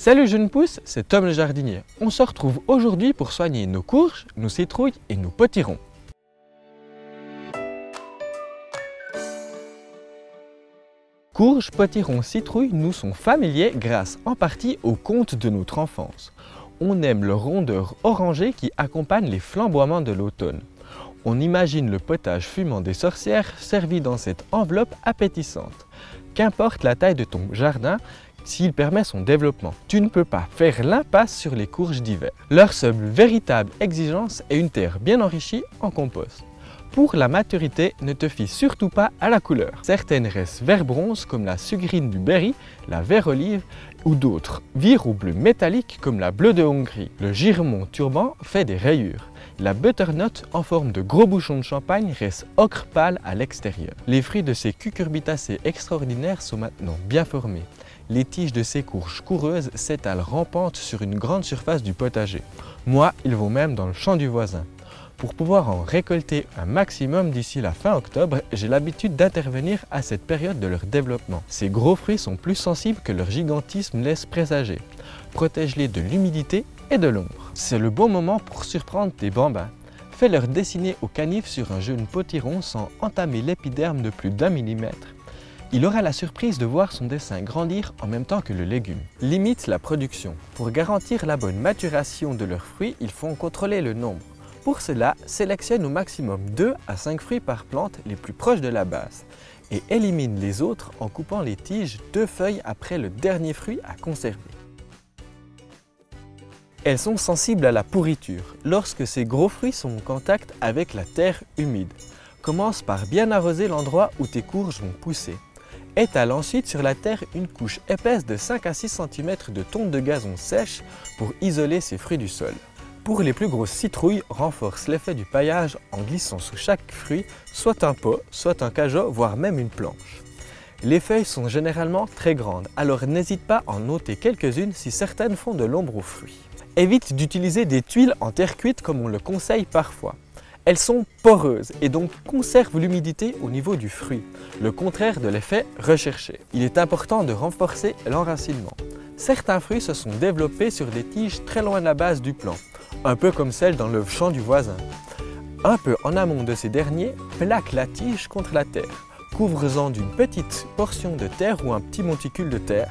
Salut jeunes pousses, c'est Tom le jardinier. On se retrouve aujourd'hui pour soigner nos courges, nos citrouilles et nos potirons. Courges, potirons, citrouilles nous sont familiers grâce en partie aux contes de notre enfance. On aime leur rondeur orangée qui accompagne les flamboiements de l'automne. On imagine le potage fumant des sorcières servi dans cette enveloppe appétissante. Qu'importe la taille de ton jardin, s'il permet son développement, tu ne peux pas faire l'impasse sur les courges d'hiver. Leur seule véritable exigence est une terre bien enrichie en compost. Pour la maturité, ne te fie surtout pas à la couleur. Certaines restent vert bronze comme la sugrine du Berry, la vert olive ou d'autres vire au bleu métallique comme la bleue de Hongrie. Le giremont turban fait des rayures. La butternut en forme de gros bouchons de champagne reste ocre pâle à l'extérieur. Les fruits de ces cucurbitacées extraordinaires sont maintenant bien formés. Les tiges de ces courges coureuses s'étalent rampantes sur une grande surface du potager. Moi, ils vont même dans le champ du voisin. Pour pouvoir en récolter un maximum d'ici la fin octobre, j'ai l'habitude d'intervenir à cette période de leur développement. Ces gros fruits sont plus sensibles que leur gigantisme laisse présager. Protège-les de l'humidité et de l'ombre. C'est le bon moment pour surprendre tes bambins. Fais-leur dessiner au canif sur un jeune potiron sans entamer l'épiderme de plus d'1 millimètre. Il aura la surprise de voir son dessin grandir en même temps que le légume. Limite la production. Pour garantir la bonne maturation de leurs fruits, il faut en contrôler le nombre. Pour cela, sélectionne au maximum 2 à 5 fruits par plante les plus proches de la base et élimine les autres en coupant les tiges 2 feuilles après le dernier fruit à conserver. Elles sont sensibles à la pourriture lorsque ces gros fruits sont en contact avec la terre humide. Commence par bien arroser l'endroit où tes courges vont pousser. Étale ensuite sur la terre une couche épaisse de 5 à 6 cm de tonte de gazon sèche pour isoler ces fruits du sol. Pour les plus grosses citrouilles, renforce l'effet du paillage en glissant sous chaque fruit soit un pot, soit un cajot, voire même une planche. Les feuilles sont généralement très grandes, alors n'hésite pas à en ôter quelques-unes si certaines font de l'ombre aux fruits. Évite d'utiliser des tuiles en terre cuite comme on le conseille parfois. Elles sont poreuses et donc conservent l'humidité au niveau du fruit, le contraire de l'effet recherché. Il est important de renforcer l'enracinement. Certains fruits se sont développés sur des tiges très loin de la base du plant, un peu comme celle dans le champ du voisin. Un peu en amont de ces derniers, plaque la tige contre la terre. Couvre-en d'une petite portion de terre ou un petit monticule de terre.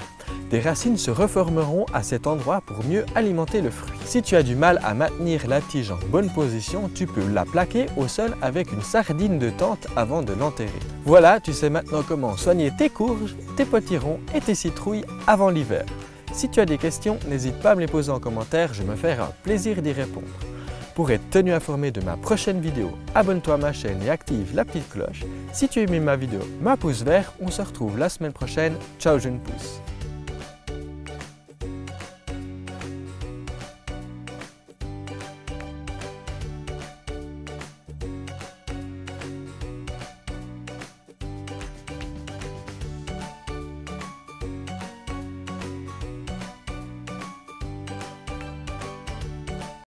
Des racines se reformeront à cet endroit pour mieux alimenter le fruit. Si tu as du mal à maintenir la tige en bonne position, tu peux la plaquer au sol avec une sardine de tente avant de l'enterrer. Voilà, tu sais maintenant comment soigner tes courges, tes potirons et tes citrouilles avant l'hiver. Si tu as des questions, n'hésite pas à me les poser en commentaire, je me ferai un plaisir d'y répondre. Pour être tenu informé de ma prochaine vidéo, abonne-toi à ma chaîne et active la petite cloche. Si tu as aimé ma vidéo, mets un pouce vert, on se retrouve la semaine prochaine. Ciao jeunes pousses.